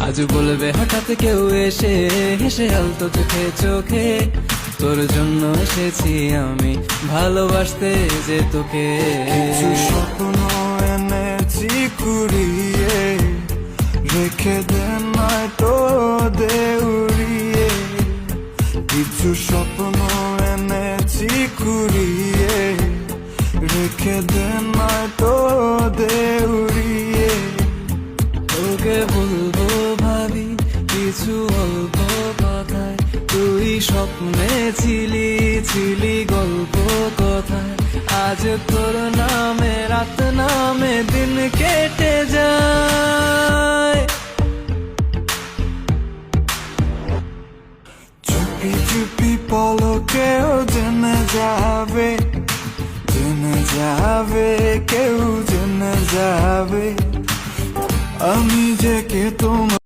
আজ বলবে হঠাৎ কেউ এসে হেসে আলতো চোখে চোখে, তোর জন্য এসেছি আমি ভালোবাসতে যে তোকে। কিছু স্বপ্ন এনেছি কুড়িয়ে, রেখে দে নয়তো দে উড়িয়ে। কিছু স্বপ্ন এনেছি কুড়িয়ে, রেখে দে নয়তো দে উড়িয়ে। তোকে বলবো ভাবি কিছু অল্প কথায়, তুই স্বপ্নে ছিলি ছিলি গল্প কথায়। আজ তোর নামে রাত নামে দিন কেটে যায়। চুপি চুপি পলকেও জেনে যাবে, জেনে যাবে, কেউ জেনে যাবে আমি যে কে তোমার।